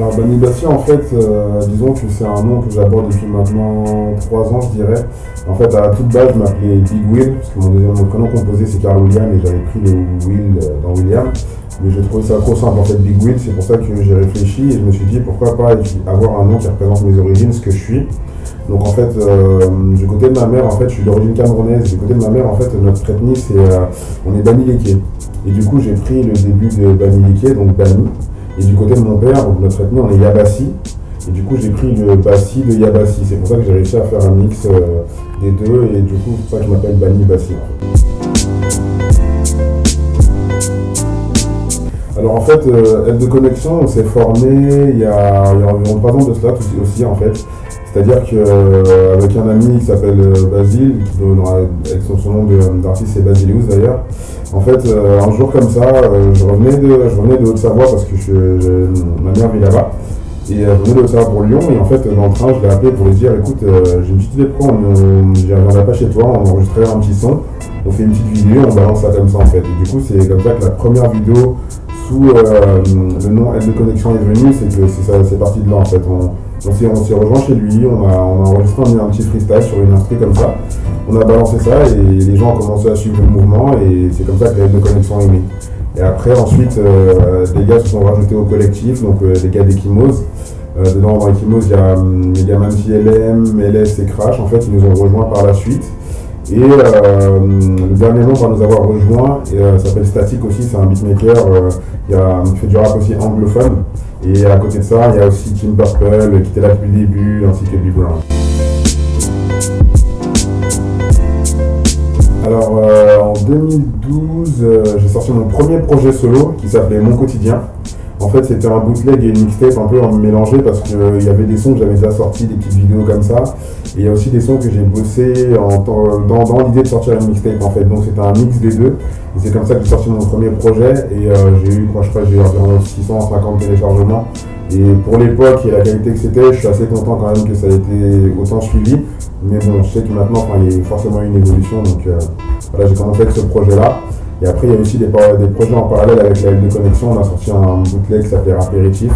Alors Bani Bassi, en fait, disons que c'est un nom que j'aborde depuis maintenant 3 ans, je dirais. En fait, à toute base, je m'appelais Big Will, parce que mon prénom composé c'est Carl William et j'avais pris le Will dans William. Mais j'ai trouvé ça trop simple, en fait, Big Will, c'est pour ça que j'ai réfléchi et je me suis dit pourquoi pas avoir un nom qui représente mes origines, ce que je suis. Donc en fait, du côté de ma mère, en fait, je suis d'origine camerounaise. Du côté de ma mère, en fait, notre ethnie, on est Bani Leke. Et du coup, j'ai pris le début de Bani Leke, donc Bani. Et du côté de mon père, donc notre ethnie, on est Yabassi. Et du coup, j'ai pris le Bassi de Yabassi. C'est pour ça que j'ai réussi à faire un mix des deux. Et du coup, c'est pour ça que je m'appelle Bani Bassi. Alors en fait, Aide de Connexion, on s'est formé il y a environ 3 ans de cela aussi en fait. C'est-à-dire qu'avec un ami qui s'appelle Basile, avec son nom d'artiste c'est Basilius d'ailleurs, en fait un jour comme ça, je revenais de Haute-Savoie parce que ma mère vit là-bas, et je venais de Haute-Savoie pour Lyon, et en fait dans le train je l'ai appelé pour lui dire écoute, j'ai une petite idée de quoi, on viendrait pas chez toi, on enregistrerait un petit son, on fait une petite vidéo, on balance ça comme ça en fait. Et du coup c'est comme ça que la première vidéo sous le nom Aide de Connexion est venue, c'est parti de là en fait. On s'est rejoint chez lui, on a enregistré un petit freestyle sur une instru comme ça. On a balancé ça et les gens ont commencé à suivre le mouvement et c'est comme ça que Aide de Connexion est née. Et après ensuite les gars se sont rajoutés au collectif, donc les gars d'Ekimose. Dedans dans Ekimose il y a les gars MTLM, LS et Crash en fait, ils nous ont rejoints par la suite. Et le dernier nom va nous avoir rejoint, s'appelle Static aussi, c'est un beatmaker qui fait du rap aussi anglophone. Et à côté de ça, il y a aussi Team Purple qui était là depuis le début, ainsi que Big Brown. Alors en 2012, j'ai sorti mon premier projet solo qui s'appelait Mon Quotidien. En fait, c'était un bootleg et une mixtape un peu mélangé parce qu'il y avait des sons que j'avais déjà sortis, des petites vidéos comme ça. Et il y a aussi des sons que j'ai bossé dans l'idée de sortir une mixtape en fait. Donc c'était un mix des deux. Et c'est comme ça que j'ai sorti mon premier projet. Et j'ai eu environ 650 téléchargements. Et pour l'époque et la qualité que c'était, je suis assez content quand même que ça ait été autant suivi. Mais bon, je sais que maintenant, il y a forcément une évolution. Donc voilà, j'ai commencé avec ce projet-là. Et après, il y a aussi des projets en parallèle avec la Aide de Connexion. On a sorti un bootleg qui s'appelait Apéritif,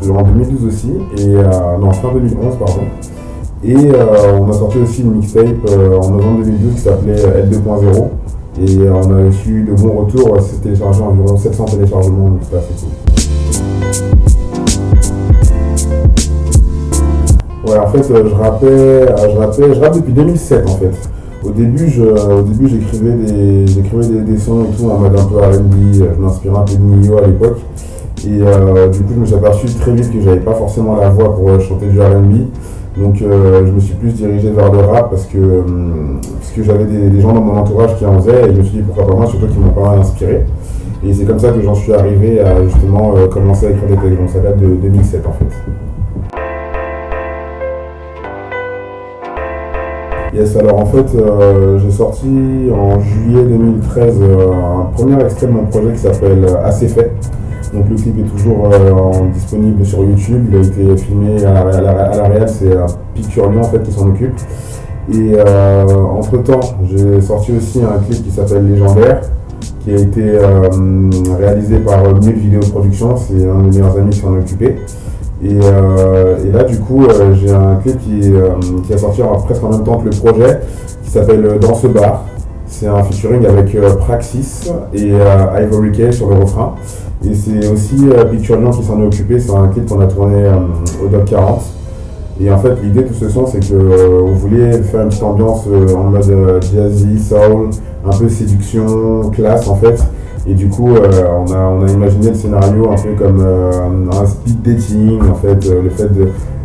toujours en 2012 aussi, fin 2011, pardon. Et on a sorti aussi une mixtape en novembre 2012 qui s'appelait Aide 2.0. Et on a reçu de bons retours, c'est téléchargé environ 700 téléchargements, donc c'était assez cool. Ouais, en fait, je rappe depuis 2007 en fait. Au début, j'écrivais des sons et tout en mode un peu R&B, je m'inspirais un peu de Nio à l'époque. Et du coup, je me suis aperçu très vite que j'avais pas forcément la voix pour chanter du R&B. Donc je me suis plus dirigé vers le rap parce que j'avais des gens dans mon entourage qui en faisaient et je me suis dit pourquoi pas moi, surtout qui m'ont pas mal inspiré. Et c'est comme ça que j'en suis arrivé à justement commencer à écrire des textes. Donc ça date de 2007 en fait. Yes, alors en fait, j'ai sorti en juillet 2013 un premier extrait de mon projet qui s'appelle Assez fait. Donc le clip est toujours disponible sur YouTube, il a été filmé à la réal, c'est Picture Lyon en fait qui s'en occupe. Et entre temps, j'ai sorti aussi un clip qui s'appelle Légendaire, qui a été réalisé par Mule Vidéo Production, c'est un de mes meilleurs amis qui s'en est occupé. Et là du coup j'ai un clip qui a sorti presque en même temps que le projet, qui s'appelle Dans ce bar. C'est un featuring avec Praxis et Ivory K sur le refrain. Et c'est aussi Picture Lyon qui s'en est occupé, c'est un clip qu'on a tourné au Doc 40. Et en fait l'idée de ce son c'est qu'on voulait faire une petite ambiance en mode jazzy, soul, un peu séduction, classe en fait. Et du coup, on a imaginé le scénario un peu comme un speed dating, en fait,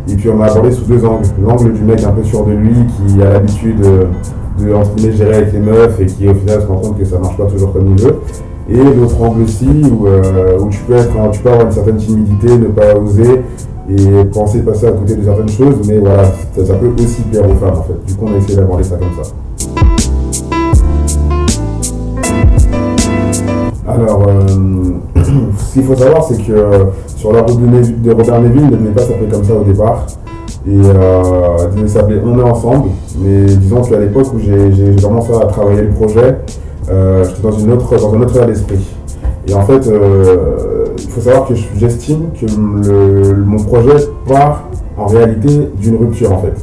Et puis on a abordé sous 2 angles. L'angle du mec un peu sûr de lui, qui a l'habitude de entre guillemets, gérer avec les meufs et qui au final se rend compte que ça marche pas toujours comme il veut. Et l'autre angle aussi, où tu peux avoir une certaine timidité, ne pas oser et penser passer à côté de certaines choses, mais voilà, ça peut aussi plaire aux femmes en fait. Du coup, on a essayé d'aborder ça comme ça. Alors, ce qu'il faut savoir, c'est que sur la route de Robert Neville, ne devait pas s'appeler comme ça au départ. Et il devait s'appeler On est ensemble. Mais disons qu'à l'époque où j'ai commencé à travailler le projet, j'étais dans un autre état d'esprit. Et en fait, il faut savoir que j'estime que mon projet part en réalité d'une rupture en fait.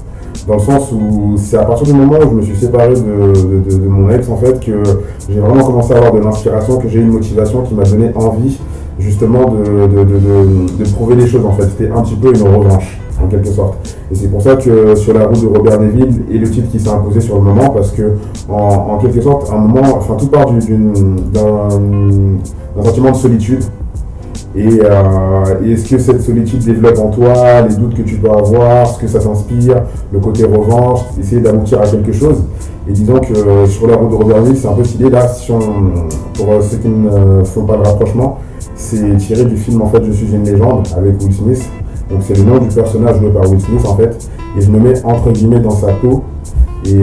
Dans le sens où c'est à partir du moment où je me suis séparé de mon ex en fait que j'ai vraiment commencé à avoir de l'inspiration, que j'ai eu une motivation qui m'a donné envie justement de prouver les choses en fait. C'était un petit peu une revanche en quelque sorte. Et c'est pour ça que sur la route de Robert Neville est le titre qui s'est imposé sur le moment parce que en quelque sorte, un moment, enfin tout part d'un sentiment de solitude. Et est-ce que cette solitude développe en toi les doutes que tu peux avoir, ce que ça t'inspire, le côté revanche, essayer d'aboutir à quelque chose. Et disons que sur la route de Robert Neville, c'est un peu cette idée là, pour ceux qui ne font pas le rapprochement, c'est tiré du film en fait Je suis une légende avec Will Smith. Donc c'est le nom du personnage joué par Will Smith en fait, et je me mets entre guillemets dans sa peau. Et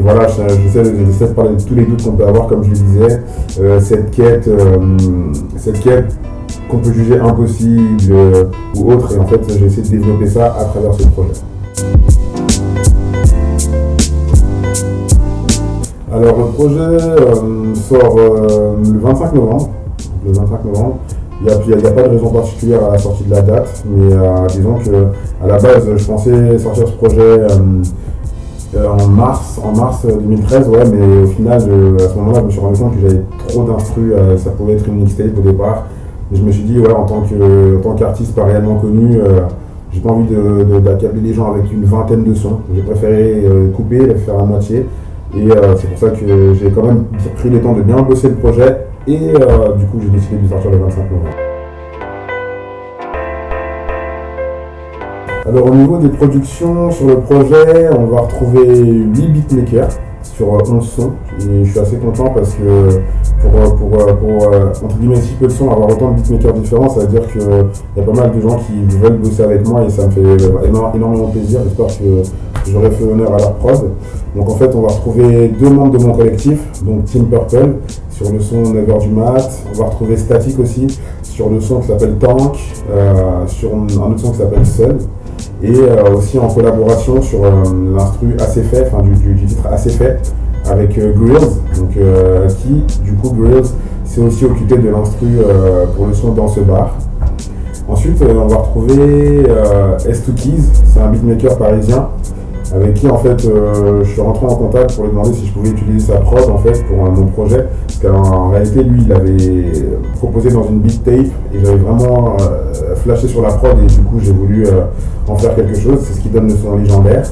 voilà, j'essaie de parler de tous les doutes qu'on peut avoir, comme je le disais, cette quête qu'on peut juger impossible ou autre, et en fait j'ai essayé de développer ça à travers ce projet. Alors le projet sort le 25 novembre. Le 25 novembre. Il n'y a pas de raison particulière à la sortie de la date, mais disons qu'à la base je pensais sortir ce projet en mars 2013, ouais, mais au final à ce moment-là je me suis rendu compte que j'avais trop d'instru, ça pouvait être une mixtape au départ. Et je me suis dit, ouais, en tant qu'artiste pas réellement connu, j'ai pas envie d'accabler les gens avec une vingtaine de sons. J'ai préféré couper, les faire à moitié. Et c'est pour ça que j'ai quand même pris le temps de bien bosser le projet. Et du coup, j'ai décidé de sortir le 25 novembre. Alors, au niveau des productions sur le projet, on va retrouver 8 beatmakers sur 11 sons. Et je suis assez content parce que pour entre guillemets si peu de sons, avoir autant de beatmakers différents, ça veut dire qu'il y a pas mal de gens qui veulent bosser avec moi et ça me fait énormément plaisir. J'espère que j'aurai fait honneur à leur prod. Donc en fait, on va retrouver 2 membres de mon collectif, donc Team Purple sur le son 9h du mat. On va retrouver Static aussi sur le son qui s'appelle Tank, sur un autre son qui s'appelle Seul. Et aussi en collaboration sur l'instru Assez fait, enfin du titre Assez fait, avec Grills, donc qui du coup Grills s'est aussi occupé de l'instru pour le son Dans ce bar. Ensuite on va retrouver S2 Keys, c'est un beatmaker parisien avec qui en fait je suis rentré en contact pour lui demander si je pouvais utiliser sa prod en fait pour mon projet, parce qu'en réalité lui il avait proposé dans une beat tape et j'avais vraiment flashé sur la prod et du coup j'ai voulu en faire quelque chose, c'est ce qui donne le son légendaire.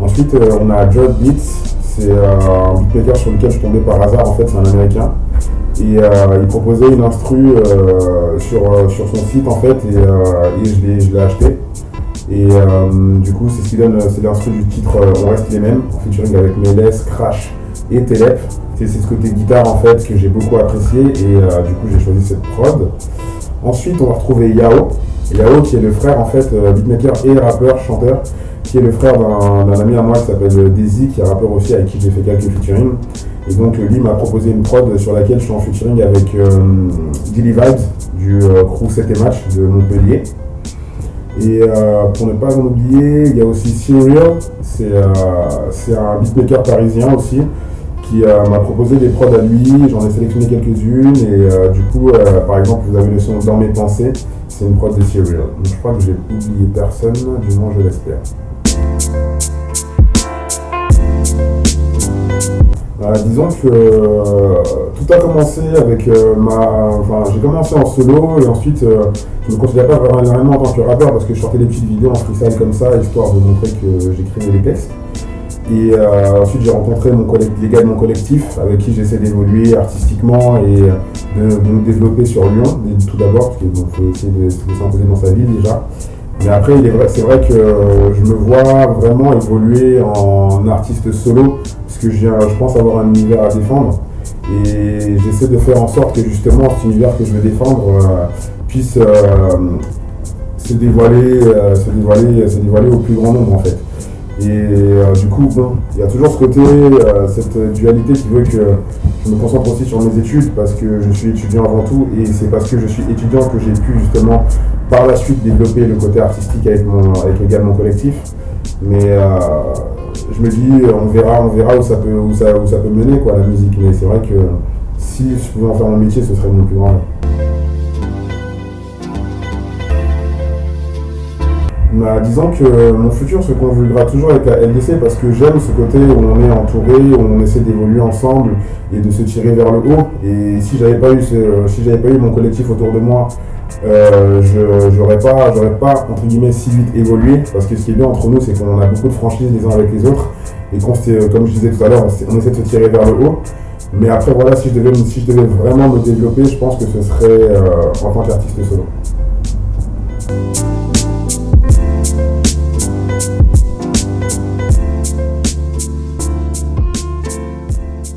Ensuite on a Jod Beats, c'est un beatmaker sur lequel je suis tombé par hasard, en fait c'est un américain et il proposait une instru sur son site en fait et je l'ai acheté. Et du coup, c'est ce qui donne, c'est l'instru du titre On reste les mêmes, en featuring avec Meles, Crash et Telep. C'est ce côté guitare en fait que j'ai beaucoup apprécié et du coup j'ai choisi cette prod. Ensuite, on va retrouver Yao qui est le frère en fait beatmaker et rappeur, chanteur, qui est le frère d'un ami à moi qui s'appelle Daisy, qui est rappeur aussi avec qui j'ai fait quelques featuring. Et donc lui m'a proposé une prod sur laquelle je suis en featuring avec Dilly Vibes du crew 7 Match de Montpellier. Et pour ne pas en oublier, il y a aussi Serial, c'est un beatmaker parisien aussi, qui m'a proposé des prods à lui, j'en ai sélectionné quelques-unes, et du coup, par exemple, vous avez le son Dans mes pensées, c'est une prod de Serial. Donc je crois que j'ai oublié personne, du moins je l'espère. Disons que tout a commencé avec j'ai commencé en solo et ensuite je ne me considère pas vraiment en tant que rappeur parce que je sortais des petites vidéos en freestyle comme ça, histoire de montrer que j'écrivais les textes. Et ensuite j'ai rencontré les gars de mon collectif avec qui j'essaie d'évoluer artistiquement et de me développer sur Lyon, tout d'abord, parce qu'il faut essayer de s'imposer dans sa ville déjà. Mais après, c'est vrai que je me vois vraiment évoluer en artiste solo, parce que je pense avoir un univers à défendre. Et j'essaie de faire en sorte que justement cet univers que je veux défendre puisse se dévoiler au plus grand nombre en fait. Et du coup, bon, il y a toujours ce côté, cette dualité qui veut que je me concentre aussi sur mes études parce que je suis étudiant avant tout et c'est parce que je suis étudiant que j'ai pu justement par la suite développer le côté artistique avec les gars de mon collectif. Mais je me dis, on verra où ça peut mener quoi, la musique. Mais c'est vrai que si je pouvais en faire mon métier, ce serait mon plus grand rêve. Disons que mon futur se conjuguera toujours avec la LDC parce que j'aime ce côté où on est entouré, où on essaie d'évoluer ensemble et de se tirer vers le haut. Et si j'avais pas eu mon collectif autour de moi, j'aurais pas entre guillemets si vite évolué, parce que ce qui est bien entre nous, c'est qu'on a beaucoup de franchises les uns avec les autres et comme je disais tout à l'heure, on essaie de se tirer vers le haut. Mais après voilà, si je devais vraiment me développer, je pense que ce serait en tant qu'artiste solo.